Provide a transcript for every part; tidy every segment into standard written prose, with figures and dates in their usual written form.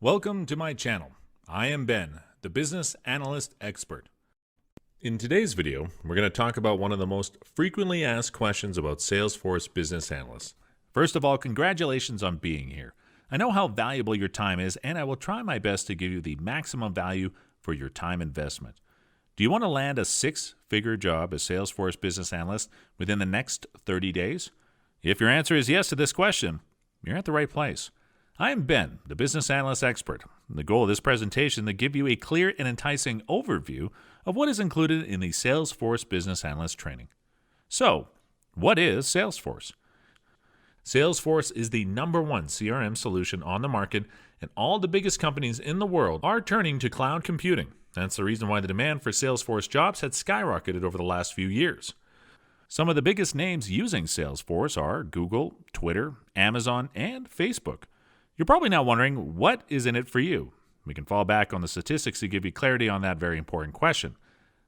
Welcome to my channel. I am Ben, the Business Analyst Expert. In today's video, we're going to talk about one of the most frequently asked questions about Salesforce Business Analysts. First of all, congratulations on being here. I know how valuable your time is, and I will try my best to give you the maximum value for your time investment. Do you want to land a six-figure job as Salesforce Business Analyst within the next 30 days? If your answer is yes to this question, you're at the right place. I am Ben, the Business Analyst Expert. The goal of this presentation is to give you a clear and enticing overview of what is included in the Salesforce Business Analyst training. So, what is Salesforce? Salesforce is the #1 CRM solution on the market, and all the biggest companies in the world are turning to cloud computing. That's the reason why the demand for Salesforce jobs had skyrocketed over the last few years. Some of the biggest names using Salesforce are Google, Twitter, Amazon, and Facebook. You're probably now wondering, what is in it for you? We can fall back on the statistics to give you clarity on that very important question.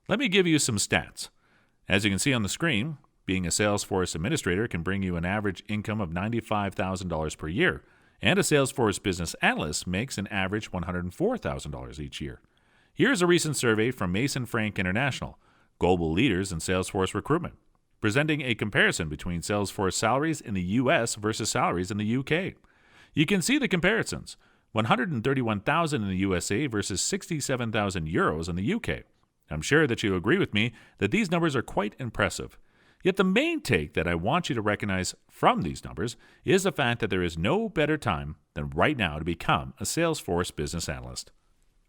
Let me give you some stats. As you can see on the screen, being a Salesforce administrator can bring you an average income of $95,000 per year, and a Salesforce Business Analyst makes an average $104,000 each year. Here's a recent survey from Mason Frank International, global leaders in Salesforce recruitment, presenting a comparison between Salesforce salaries in the US versus salaries in the UK. You can see the comparisons, $131,000 in the USA versus €67,000 in the UK. I'm sure that you agree with me that these numbers are quite impressive. Yet the main take that I want you to recognize from these numbers is the fact that there is no better time than right now to become a Salesforce Business Analyst.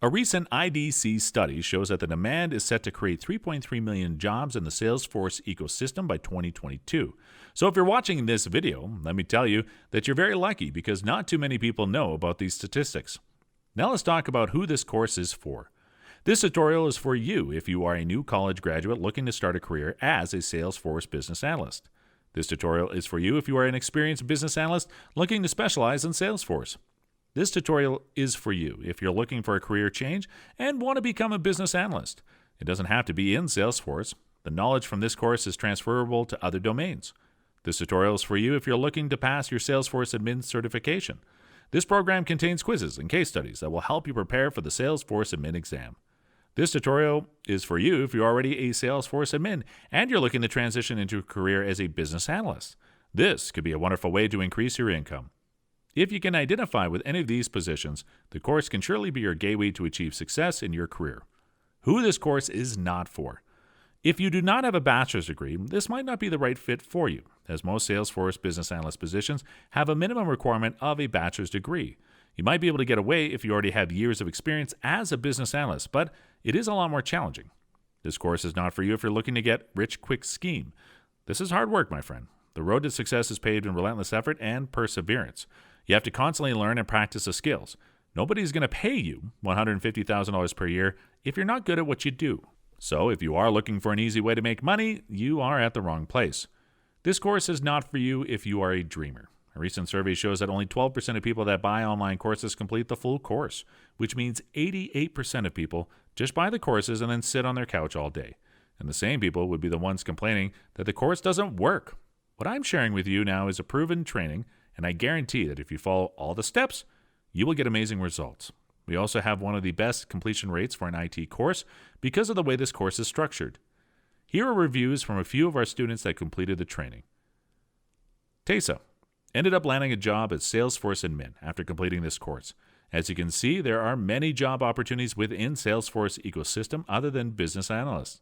A recent IDC study shows that the demand is set to create 3.3 million jobs in the Salesforce ecosystem by 2022. So if you're watching this video, let me tell you that you're very lucky because not too many people know about these statistics. Now let's talk about who this course is for. This tutorial is for you if you are a new college graduate looking to start a career as a Salesforce Business Analyst. This tutorial is for you if you are an experienced business analyst looking to specialize in Salesforce. This tutorial is for you if you're looking for a career change and want to become a business analyst. It doesn't have to be in Salesforce. The knowledge from this course is transferable to other domains. This tutorial is for you if you're looking to pass your Salesforce admin certification. This program contains quizzes and case studies that will help you prepare for the Salesforce admin exam. This tutorial is for you if you're already a Salesforce admin and you're looking to transition into a career as a business analyst. This could be a wonderful way to increase your income. If you can identify with any of these positions, the course can surely be your gateway to achieve success in your career. Who this course is not for. If you do not have a bachelor's degree, this might not be the right fit for you, as most Salesforce Business Analyst positions have a minimum requirement of a bachelor's degree. You might be able to get away if you already have years of experience as a business analyst, but it is a lot more challenging. This course is not for you if you're looking to get rich quick scheme. This is hard work, my friend. The road to success is paved in relentless effort and perseverance. You have to constantly learn and practice the skills. Nobody's going to pay you $150,000 per year if you're not good at what you do. So if you are looking for an easy way to make money, you are at the wrong place. This course is not for you if you are a dreamer. A recent survey shows that only 12% of people that buy online courses complete the full course, which means 88% of people just buy the courses and then sit on their couch all day. And the same people would be the ones complaining that the course doesn't work. What I'm sharing with you now is a proven training, and I guarantee that if you follow all the steps, you will get amazing results. We also have one of the best completion rates for an IT course because of the way this course is structured. Here are reviews from a few of our students that completed the training. Tesa ended up landing a job as Salesforce admin after completing this course. As you can see, there are many job opportunities within Salesforce ecosystem other than business analysts.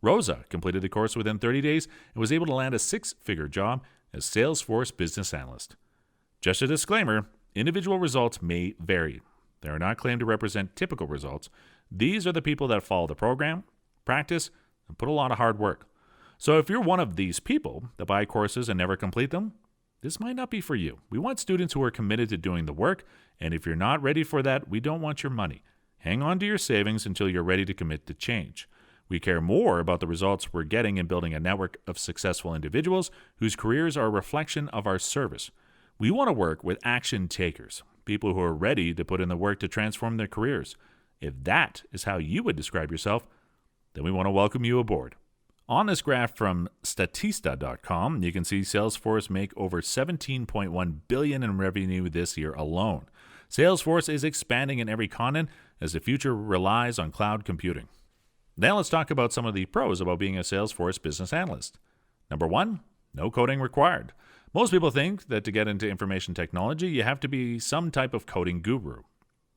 Rosa completed the course within 30 days and was able to land a six-figure job as Salesforce Business Analyst. Just a disclaimer, individual results may vary. They are not claimed to represent typical results. These are the people that follow the program, practice, and put a lot of hard work. So if you're one of these people that buy courses and never complete them, this might not be for you. We want students who are committed to doing the work, and if you're not ready for that, we don't want your money. Hang on to your savings until you're ready to commit to change. We care more about the results we're getting in building a network of successful individuals whose careers are a reflection of our service. We want to work with action takers, people who are ready to put in the work to transform their careers. If that is how you would describe yourself, then we want to welcome you aboard. On this graph from Statista.com, you can see Salesforce make over $17.1 billion in revenue this year alone. Salesforce is expanding in every continent as the future relies on cloud computing. Now let's talk about some of the pros about being a Salesforce Business Analyst. Number 1, no coding required. Most people think that to get into information technology, you have to be some type of coding guru.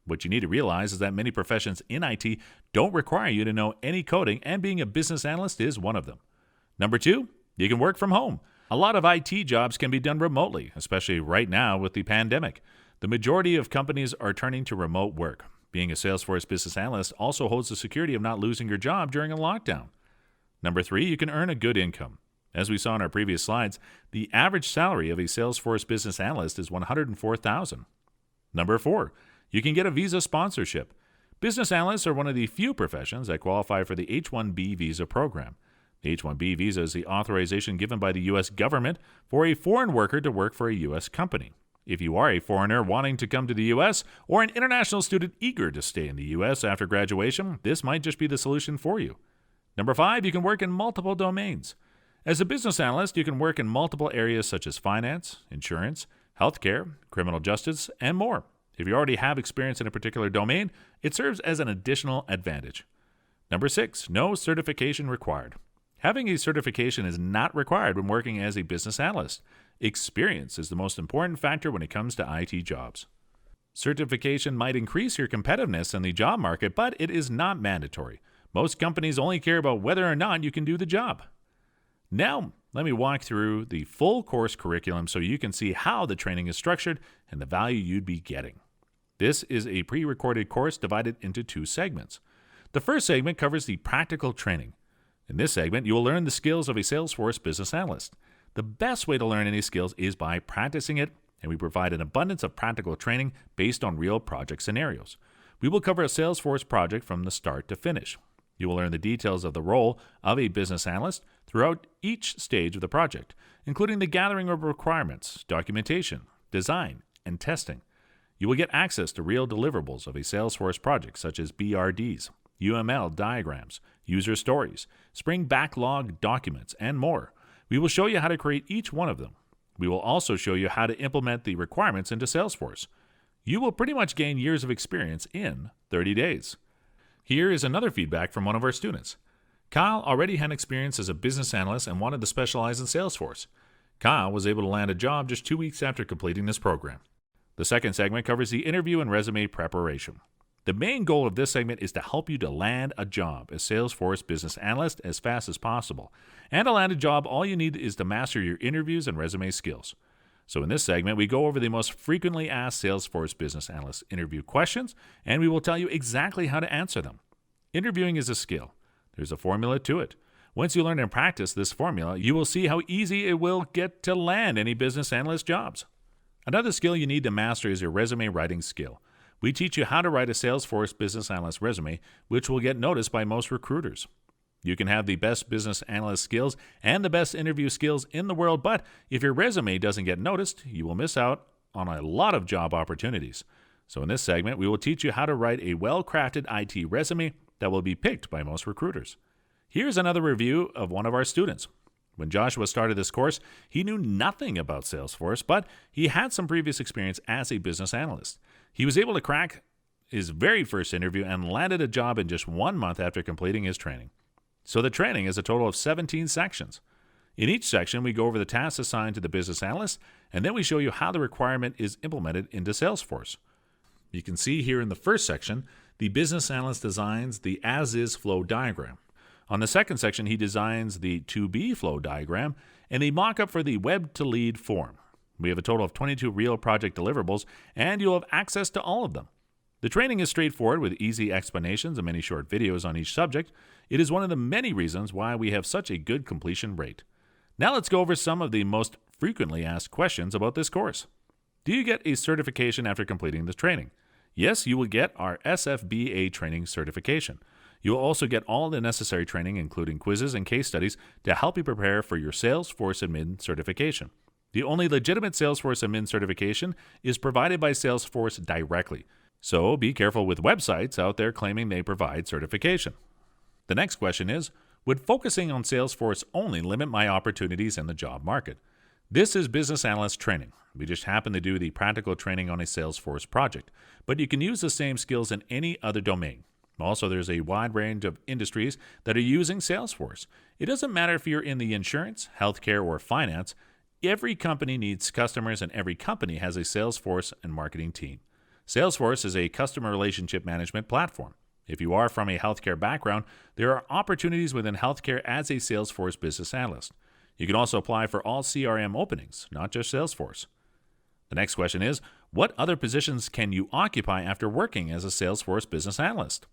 What you need to realize is that many professions in IT don't require you to know any coding, and being a business analyst is one of them. Number 2, you can work from home. A lot of IT jobs can be done remotely, especially right now with the pandemic. The majority of companies are turning to remote work. Being a Salesforce Business Analyst also holds the security of not losing your job during a lockdown. Number 3, you can earn a good income. As we saw in our previous slides, the average salary of a Salesforce Business Analyst is $104,000. Number 4, you can get a visa sponsorship. Business analysts are one of the few professions that qualify for the H-1B visa program. The H-1B visa is the authorization given by the U.S. government for a foreign worker to work for a U.S. company. If you are a foreigner wanting to come to the U.S. or an international student eager to stay in the U.S. after graduation, this might just be the solution for you. Number 5, you can work in multiple domains. As a business analyst, you can work in multiple areas such as finance, insurance, healthcare, criminal justice, and more. If you already have experience in a particular domain, it serves as an additional advantage. Number 6, no certification required. Having a certification is not required when working as a business analyst. Experience is the most important factor when it comes to IT jobs. Certification might increase your competitiveness in the job market, but it is not mandatory. Most companies only care about whether or not you can do the job. Now, let me walk through the full course curriculum so you can see how the training is structured and the value you'd be getting. This is a pre-recorded course divided into 2 segments. The first segment covers the practical training. In this segment, you will learn the skills of a Salesforce Business Analyst. The best way to learn any skills is by practicing it, and we provide an abundance of practical training based on real project scenarios. We will cover a Salesforce project from the start to finish. You will learn the details of the role of a business analyst throughout each stage of the project, including the gathering of requirements, documentation, design, and testing. You will get access to real deliverables of a Salesforce project such as BRDs, UML diagrams, user stories, Spring backlog documents, and more. We will show you how to create each one of them. We will also show you how to implement the requirements into Salesforce. You will pretty much gain years of experience in 30 days. Here is another feedback from one of our students. Kyle already had experience as a business analyst and wanted to specialize in Salesforce. Kyle was able to land a job just 2 weeks after completing this program. The second segment covers the interview and resume preparation. The main goal of this segment is to help you to land a job as Salesforce Business Analyst as fast as possible. And to land a job, all you need is to master your interviews and resume skills. So in this segment, we go over the most frequently asked Salesforce Business Analyst interview questions, and we will tell you exactly how to answer them. Interviewing is a skill. There's a formula to it. Once you learn and practice this formula, you will see how easy it will get to land any business analyst jobs. Another skill you need to master is your resume writing skill. We teach you how to write a Salesforce Business Analyst resume, which will get noticed by most recruiters. You can have the best business analyst skills and the best interview skills in the world, but if your resume doesn't get noticed, you will miss out on a lot of job opportunities. So in this segment, we will teach you how to write a well-crafted IT resume that will be picked by most recruiters. Here's another review of one of our students. When Joshua started this course, he knew nothing about Salesforce, but he had some previous experience as a business analyst. He was able to crack his very first interview and landed a job in just 1 month after completing his training. So the training is a total of 17 sections. In each section, we go over the tasks assigned to the business analyst, and then we show you how the requirement is implemented into Salesforce. You can see here in the first section, the business analyst designs the as-is flow diagram. On the second section, he designs the to-be flow diagram and a mock-up for the web-to-lead form. We have a total of 22 real project deliverables, and you'll have access to all of them. The training is straightforward with easy explanations and many short videos on each subject. It is one of the many reasons why we have such a good completion rate. Now let's go over some of the most frequently asked questions about this course. Do you get a certification after completing the training? Yes, you will get our SFBA training certification. You will also get all the necessary training, including quizzes and case studies, to help you prepare for your Salesforce Admin certification. The only legitimate Salesforce Admin certification is provided by Salesforce directly. So be careful with websites out there claiming they provide certification. The next question is, would focusing on Salesforce only limit my opportunities in the job market? This is Business Analyst Training. We just happen to do the practical training on a Salesforce project, but you can use the same skills in any other domain. Also, there's a wide range of industries that are using Salesforce. It doesn't matter if you're in the insurance, healthcare, or finance. Every company needs customers, and every company has a Salesforce and marketing team. Salesforce is a customer relationship management platform. If you are from a healthcare background, there are opportunities within healthcare as a Salesforce Business Analyst. You can also apply for all CRM openings, not just Salesforce. The next question is, what other positions can you occupy after working as a Salesforce Business Analyst?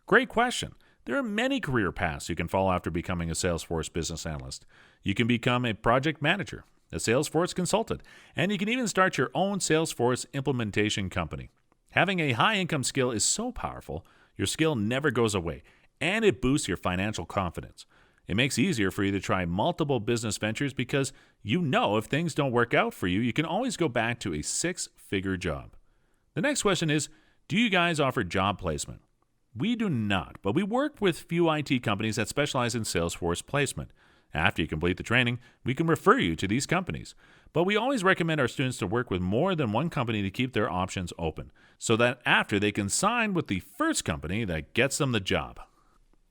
Great question. There are many career paths you can follow after becoming a Salesforce Business Analyst. You can become a project manager, a Salesforce consultant, and you can even start your own Salesforce implementation company. Having a high-income skill is so powerful, your skill never goes away, and it boosts your financial confidence. It makes it easier for you to try multiple business ventures because you know if things don't work out for you, you can always go back to a six-figure job. The next question is, do you guys offer job placement? We do not, but we work with few IT companies that specialize in Salesforce placement. After you complete the training, we can refer you to these companies. But we always recommend our students to work with more than one company to keep their options open, so that after they can sign with the first company that gets them the job.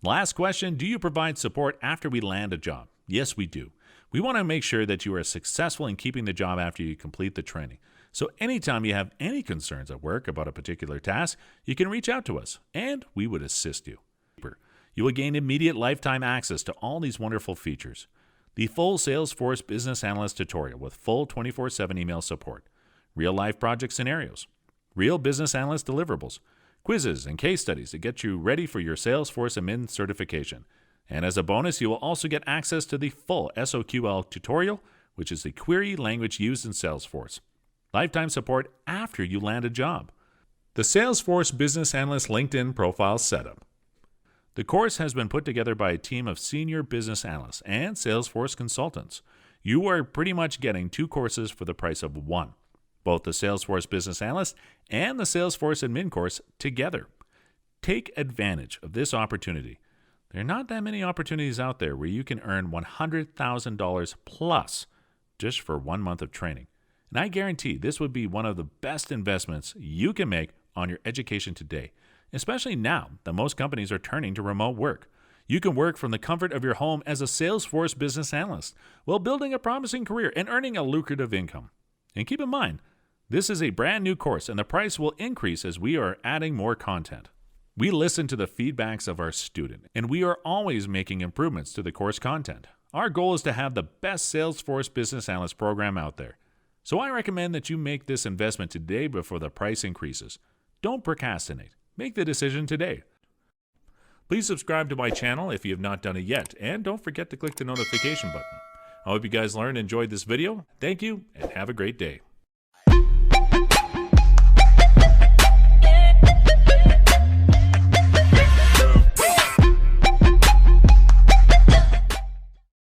Last question, do you provide support after we land a job? Yes, we do. We want to make sure that you are successful in keeping the job after you complete the training. So anytime you have any concerns at work about a particular task, you can reach out to us, and we would assist you. You will gain immediate lifetime access to all these wonderful features. The full Salesforce Business Analyst tutorial with full 24/7 email support, real-life project scenarios, real business analyst deliverables, quizzes and case studies to get you ready for your Salesforce Admin certification. And as a bonus, you will also get access to the full SOQL tutorial, which is the query language used in Salesforce. Lifetime support after you land a job. The Salesforce Business Analyst LinkedIn Profile Setup. The course has been put together by a team of senior business analysts and Salesforce consultants. You are pretty much getting two courses for the price of one, both the Salesforce Business Analyst and the Salesforce Admin course together. Take advantage of this opportunity. There are not that many opportunities out there where you can earn $100,000 plus just for 1 month of training. And I guarantee this would be one of the best investments you can make on your education today, especially now that most companies are turning to remote work. You can work from the comfort of your home as a Salesforce Business Analyst while building a promising career and earning a lucrative income. And keep in mind, this is a brand new course and the price will increase as we are adding more content. We listen to the feedbacks of our student, and we are always making improvements to the course content. Our goal is to have the best Salesforce Business Analyst program out there. So I recommend that you make this investment today before the price increases. Don't procrastinate. Make the decision today. Please subscribe to my channel if you have not done it yet, and don't forget to click the notification button. I hope you guys learned and enjoyed this video. Thank you, and have a great day.